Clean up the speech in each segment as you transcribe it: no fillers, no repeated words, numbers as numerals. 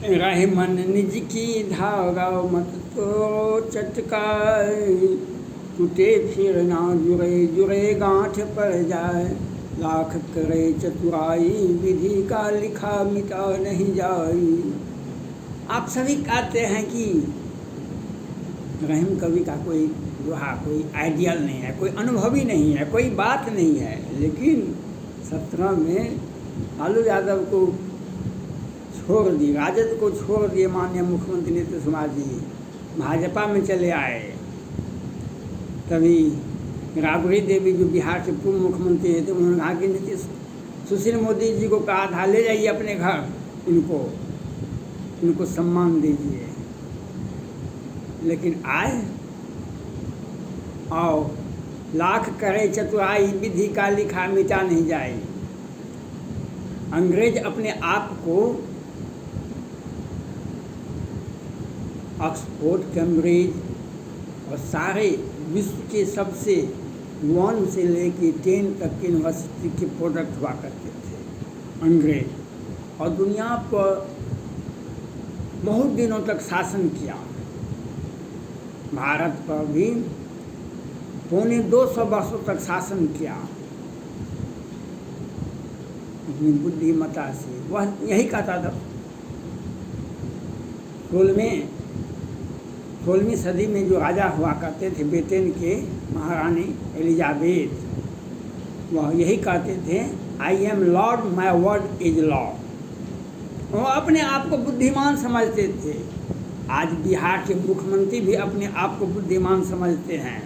रहे मन निज की धागा मत तो चटकाए, टूटे फिर ना जुड़े जुड़े गांठ पड़ जाए, लाख करे चतुराई विधि का लिखा मिटा नहीं जाई। आप सभी कहते हैं कि रहीम कवि का कोई दोहा, कोई आइडियल नहीं है, कोई अनुभवी नहीं है, कोई बात नहीं है, लेकिन 17 में लालू यादव को छोड़ दी, राजद को छोड़ दिए माननीय मुख्यमंत्री नीतीश कुमार जी, भाजपा में चले आए। तभी राबड़ी देवी जो बिहार के पूर्व मुख्यमंत्री थे, उन्होंने कहा कि नीतीश सुशील मोदी जी को कहा था ले जाइए अपने घर, इनको सम्मान दीजिए, लेकिन आए और लाख करे चतुराई विधि का लिखा मिटा नहीं जाए। अंग्रेज अपने आप को ऑक्सफोर्ड, कैम्ब्रिज और सारे विश्व के सबसे 1 से लेके 10 तक की यूनिवर्सिटी के प्रोडक्ट हुआ करते थे अंग्रेज, और दुनिया पर बहुत दिनों तक शासन किया। भारत पर भी पौने 200 वर्षों तक शासन किया अपनी बुद्धिमत्ता से। वह यही कहता था 16वीं सदी में जो राजा हुआ करते थे ब्रिटेन के, महारानी एलिजाबेथ, वह यही कहते थे I am Lord my word is law. वो अपने आप को बुद्धिमान समझते थे। आज बिहार के मुख्यमंत्री भी अपने आप को बुद्धिमान समझते हैं।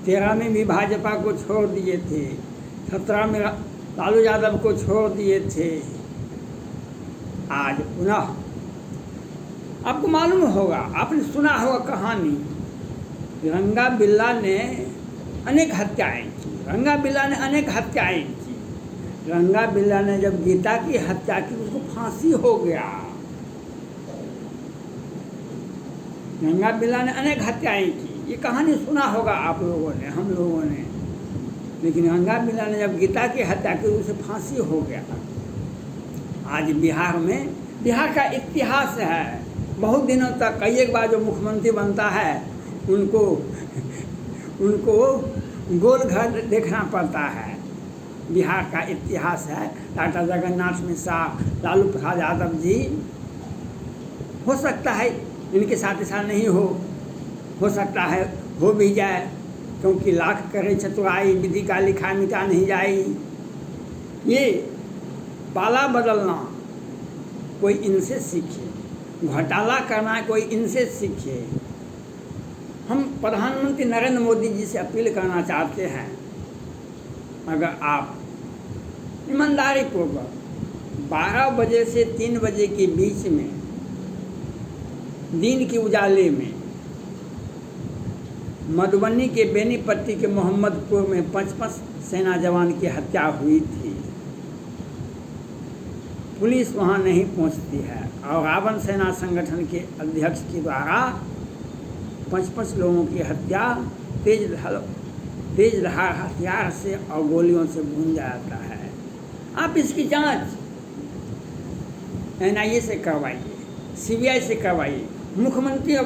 13 में भी भाजपा को छोड़ दिए थे, 17 में लालू यादव को छोड़ दिए थे। आज पुनः आपको मालूम होगा, आपने सुना होगा कहानी, रंगा बिल्ला ने अनेक हत्याएं की। रंगा बिल्ला ने अनेक हत्याएं की। रंगा बिल्ला ने जब गीता की हत्या की, उसको फांसी हो गया। रंगा बिल्ला ने अनेक हत्याएं की, ये कहानी सुना होगा आप लोगों ने, हम लोगों ने। लेकिन रंगा बिल्ला ने जब गीता की हत्या की, उसे फांसी हो गया। आज बिहार का इतिहास है। बहुत दिनों तक कई एक बार जो मुख्यमंत्री बनता है, उनको गोल घर देखना पड़ता है। बिहार का इतिहास है। डॉक्टर जगन्नाथ मिश्रा, लालू प्रसाद यादव जी, हो सकता है इनके साथ ऐसा नहीं हो सकता है हो भी जाए, क्योंकि लाख करे चतुराई विधि का लिखा मिटा नहीं जाए। ये पाला बदलना कोई इनसे सीखे, घोटाला करना कोई इनसे सीखे। हम प्रधानमंत्री नरेंद्र मोदी जी से अपील करना चाहते हैं, अगर आप ईमानदारी पूर्वक 12 बजे से 3 बजे के बीच में दिन के उजाले में मधुबनी के बेनीपट्टी के मोहम्मदपुर में 55 सेना जवान की हत्या हुई थी। पुलिस वहां नहीं पहुंचती है और रावण सेना संगठन के अध्यक्ष के द्वारा 55 लोगों की हत्या तेज धार हथियार से और गोलियों से भूंजा जाता है। आप इसकी जांच NIA से करवाइए, CBI से करवाइए। मुख्यमंत्री और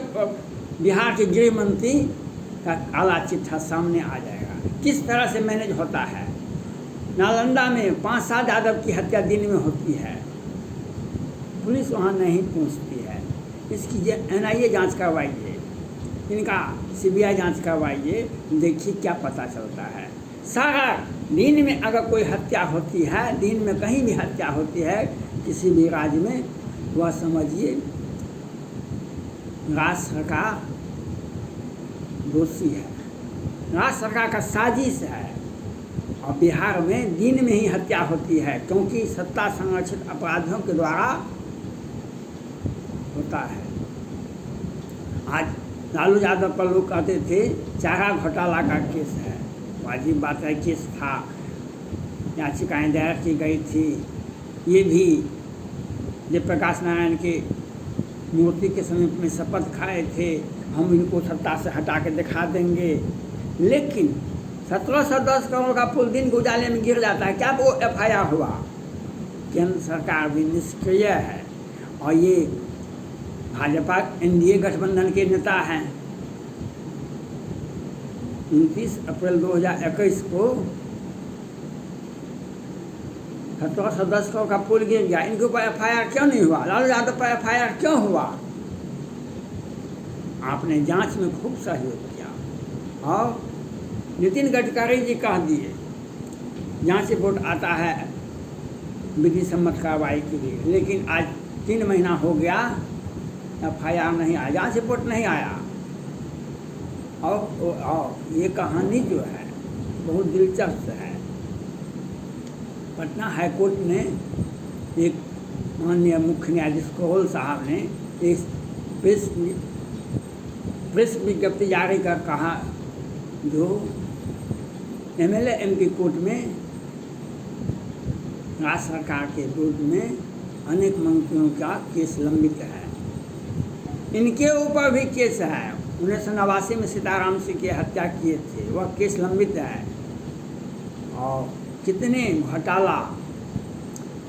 बिहार के गृह मंत्री का काला चिट्ठा सामने आ जाएगा, किस तरह से मैनेज होता है। नालंदा में 5-7 यादव की हत्या दिन में होती है, पुलिस वहाँ नहीं पहुँचती है। इसकी NIA जांच करवाइए, इनका CBI जांच करवाइए, देखिए क्या पता चलता है। सारा दिन में अगर कोई हत्या होती है, दिन में कहीं भी हत्या होती है किसी भी राज्य में, वह समझिए राज्य सरकार दोषी है, राज्य सरकार का साजिश है। और बिहार में दिन में ही हत्या होती है, क्योंकि सत्ता संरक्षित अपराधियों के द्वारा होता है। आज लालू यादव पर लोग कहते थे चारा घोटाला का केस है, वाजिब बात है, केस था, याचिकाएं दायर की गई थी। ये भी जयप्रकाश नारायण के मूर्ति के समीप में शपथ खाए थे, हम इनको सत्ता से हटा के दिखा देंगे, लेकिन 1710 करोड़ का पुल दिन के उजाले में गिर जाता है। क्या वो FIR हुआ? केंद्र सरकार भी निष्क्रिय है और ये भाजपा एनडीए गठबंधन के नेता हैं। 29 अप्रैल 2021 को 17 सदस्यों का पुल गिर गया। इनके ऊपर FIR क्यों नहीं हुआ? लालू यादव पर FIR क्यों हुआ? आपने जांच में खूब सहयोग किया और नितिन गडकरी जी कह दिए जांच रिपोर्ट आता है विधि सम्मत कार्रवाई के लिए, लेकिन आज 3 महीना हो गया FIR नहीं आया, जांच रिपोर्ट नहीं आया। और ये कहानी जो है बहुत दिलचस्प है। पटना हाईकोर्ट ने एक माननीय मुख्य न्यायाधीश कौल साहब ने एक प्रेस विज्ञप्ति जारी कर कहा जो MLA MP कोर्ट में राज्य सरकार के विरुद्ध में अनेक मंत्रियों का केस लंबित है। इनके ऊपर भी केस है। 1989 में सीताराम सिंह की हत्या किए थे, वह केस लंबित है। और कितने घोटाला।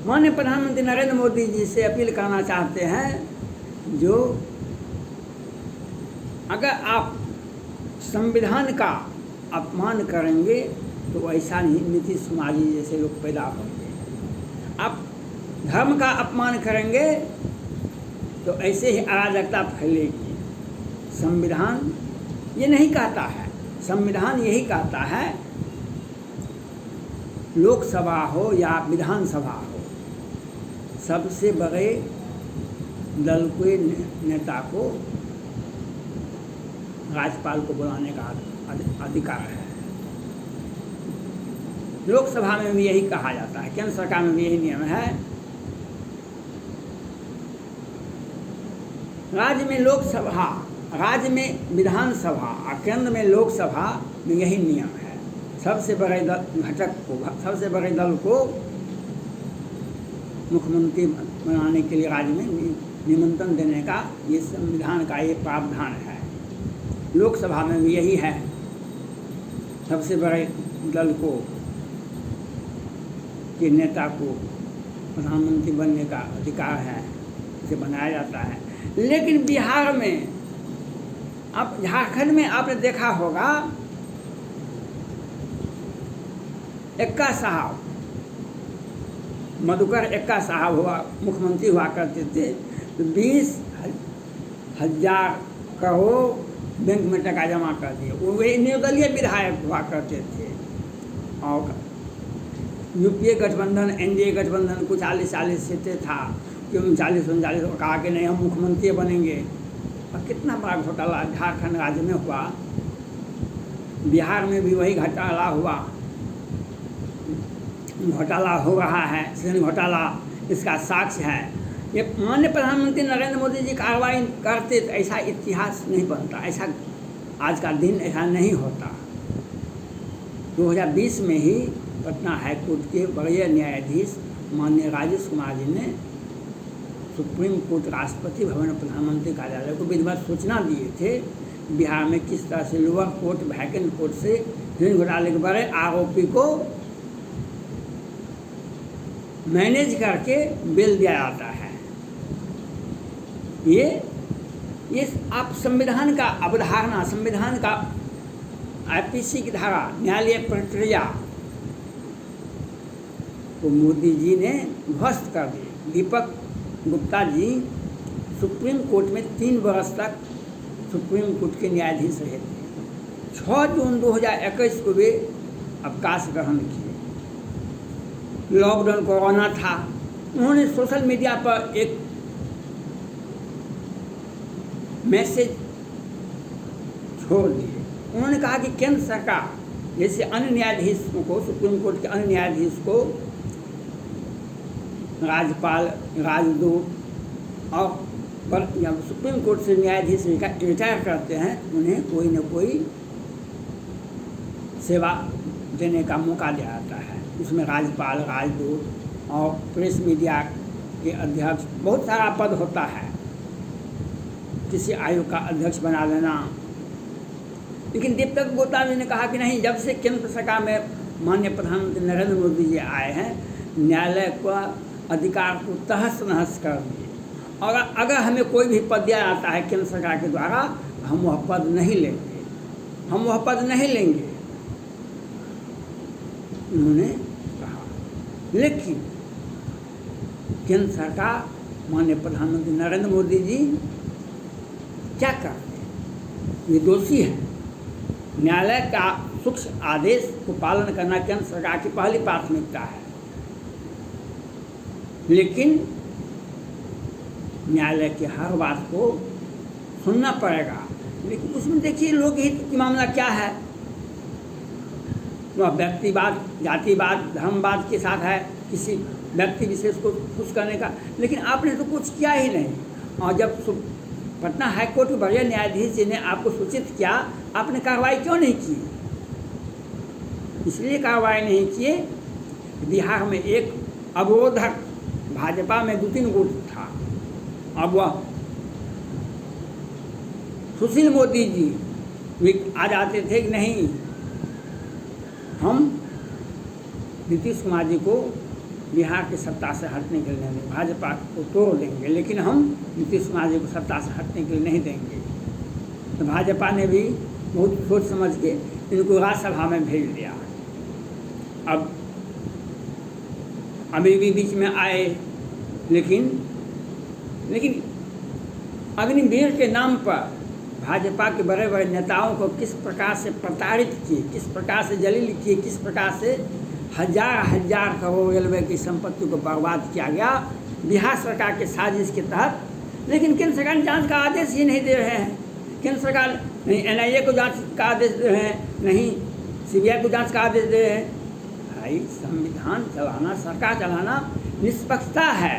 माननीय प्रधानमंत्री नरेंद्र मोदी जी से अपील करना चाहते हैं जो अगर आप संविधान का अपमान करेंगे तो ऐसा नहीं नीतीश कुमार जी जैसे लोग पैदा होंगे। आप धर्म का अपमान करेंगे तो ऐसे ही अराजकता फैलेगी। संविधान ये नहीं कहता है, संविधान यही कहता है लोकसभा हो या विधानसभा हो, सबसे बड़े दल के नेता को राज्यपाल को बुलाने का अधिकार है। लोकसभा में भी यही कहा जाता है, केंद्र सरकार में भी यही नियम है। राज्य में लोकसभा, राज्य में विधानसभा और केंद्र में लोकसभा में यही नियम है। सबसे बड़े दल घटक को, सबसे बड़े दल को मुख्यमंत्री बनाने के लिए राज्य में निमंत्रण देने का ये संविधान का ये प्रावधान है। लोकसभा में भी यही है, सबसे बड़े दल को के नेता को प्रधानमंत्री बनने का अधिकार है, इसे बनाया जाता है। लेकिन बिहार में, अब झारखंड में आपने देखा होगा एक्का साहब, मधुकर एक्का साहब हुआ मुख्यमंत्री हुआ करते थे, तो 20,000 करोड़ बैंक में टका जमा कर दिए। वो वे निर्दलीय विधायक हुआ करते थे। और यूपीए गठबंधन, एनडीए गठबंधन को 40 सीटें था कि 39 कहा कि नहीं हम मुख्यमंत्री बनेंगे। और कितना बड़ा घोटाला झारखंड राज्य में हुआ। बिहार में भी वही घोटाला हुआ, घोटाला हो रहा है। सृजन घोटाला इसका साक्ष्य है। ये माननीय प्रधानमंत्री नरेंद्र मोदी जी कार्रवाई करते तो ऐसा इतिहास नहीं बनता, ऐसा आज का दिन ऐसा नहीं होता। 2020 में ही पटना हाईकोर्ट के वरीय न्यायाधीश माननीय राजेश कुमार जी ने सुप्रीम कोर्ट, राष्ट्रपति भवन और प्रधानमंत्री कार्यालय को विधिवत सूचना दिए थे बिहार में किस तरह से लोअर कोर्ट, वैकेंट कोर्ट से ऋण घोटाले के बड़े आरोपी को मैनेज करके बेल दिया जाता है। ये आप संविधान का अवधारणा, संविधान का IPC की धारा, न्यायालय प्रक्रिया को मोदी जी ने ध्वस्त कर दी। दीपक गुप्ता जी सुप्रीम कोर्ट में 3 वर्ष तक सुप्रीम कोर्ट के न्यायाधीश रहे थे। 6 जून 2021 को वे अवकाश ग्रहण किए। लॉकडाउन कोरोना था, उन्होंने सोशल मीडिया पर एक मैसेज छोड़ दिए। उन्होंने कहा कि केंद्र सरकार जैसे अन्य न्यायाधीशों को, सुप्रीम कोर्ट के अन्य न्यायाधीश को राज्यपाल, राजदूत और जब सुप्रीम कोर्ट से न्यायाधीश रिटायर करते हैं, उन्हें कोई न कोई सेवा देने का मौका दिया जाता है। उसमें राज्यपाल, राजदूत और प्रेस मीडिया के अध्यक्ष, बहुत सारा पद होता है। किसी आयोग का अध्यक्ष बना देना। लेकिन दीपक गुप्ता जी ने कहा कि नहीं, जब से केंद्र सरकार में माननीय प्रधानमंत्री नरेंद्र मोदी जी आए हैं, न्यायालय का अधिकार को तहस नहस कर दिए और अगर हमें कोई भी पद दिया जाता है केंद्र सरकार के द्वारा, हम वह पद नहीं लेंगे, हम वह पद नहीं लेंगे, उन्होंने कहा। लेकिन केंद्र सरकार, माननीय प्रधानमंत्री नरेंद्र मोदी जी क्या करते हैं? ये दोषी है। न्यायालय का सूक्ष्म आदेश को पालन करना केंद्र सरकार की पहली प्राथमिकता है, लेकिन न्यायालय की हर बात को सुनना पड़ेगा। लेकिन उसमें देखिए लोकहित की मामला क्या है, वह व्यक्तिवाद, जातिवाद, धर्मवाद के साथ है, किसी व्यक्ति विशेष को खुश करने का। लेकिन आपने तो कुछ किया ही नहीं। और जब पटना हाईकोर्ट के वरीय न्यायाधीश जी ने आपको सूचित किया, आपने कार्रवाई क्यों नहीं की? इसलिए कार्रवाई नहीं किए, बिहार में एक अवरोधक भाजपा में 2-3 गुट था। अब वह सुशील मोदी जी भी आ जाते थे कि नहीं, हम नीतीश कुमार जी को बिहार की सत्ता से हटने के लिए नहीं, भाजपा को तोड़ देंगे, लेकिन हम नीतीश कुमार जी को सत्ता से हटने के लिए नहीं देंगे। तो भाजपा ने भी बहुत सोच समझ के इनको राज्यसभा में भेज दिया। अब अभी भी बीच में आए, लेकिन अग्निवीर के नाम पर भाजपा के बड़े बड़े नेताओं को किस प्रकार से प्रताड़ित किए, किस प्रकार से जलील किए, किस प्रकार से हजार करोड़ रेलवे की संपत्ति को बर्बाद किया गया बिहार सरकार के साजिश के तहत। लेकिन केंद्र सरकार जांच का आदेश ही नहीं दे रहे हैं। केंद्र सरकार नहीं NIA को जांच का आदेश दे रहे हैं, नहीं CBI को जांच का आदेश दे रहे हैं। भाई संविधान चलाना, सरकार चलाना निष्पक्षता है।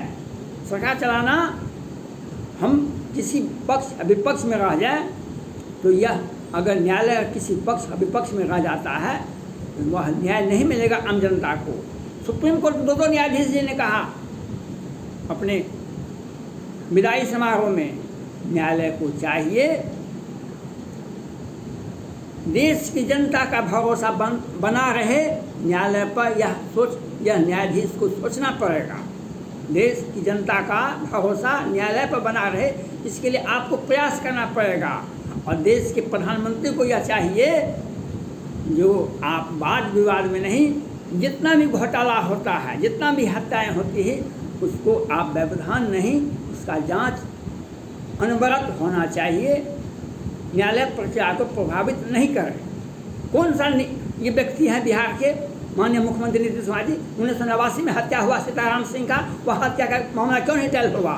सरकार चलाना, हम किसी पक्ष विपक्ष में रह जाए तो यह, अगर न्यायालय किसी पक्ष विपक्ष में रह जाता है तो वह न्याय नहीं मिलेगा आम जनता को। सुप्रीम कोर्ट के 2 न्यायाधीश जी ने कहा अपने विदाई समारोह में, न्यायालय को चाहिए देश की जनता का भरोसा बना रहे। न्यायालय पर यह न्यायाधीश को सोचना पड़ेगा, देश की जनता का भरोसा न्यायालय पर बना रहे, इसके लिए आपको प्रयास करना पड़ेगा। और देश के प्रधानमंत्री को यह चाहिए, जो आप वाद विवाद में नहीं, जितना भी घोटाला होता है, जितना भी हत्याएं होती है, उसको आप व्यवधान नहीं, उसका जांच अनवरत होना चाहिए। न्यायालय प्रक्रिया को प्रभावित नहीं करे। कौन सा ये व्यक्ति है बिहार के माननीय मुख्यमंत्री नीतीश कुमार जी, 1989 में हत्या हुआ सीताराम सिंह का, वह हत्या का मामला क्यों नहीं टैल हुआ?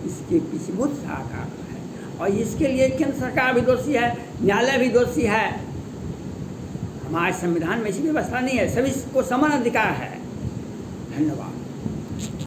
इसके पीछे बहुत सारा कारण है, और इसके लिए केंद्र सरकार भी दोषी है, न्यायालय भी दोषी है। हमारे संविधान में ऐसी व्यवस्था नहीं है, सभी को समान अधिकार है। धन्यवाद।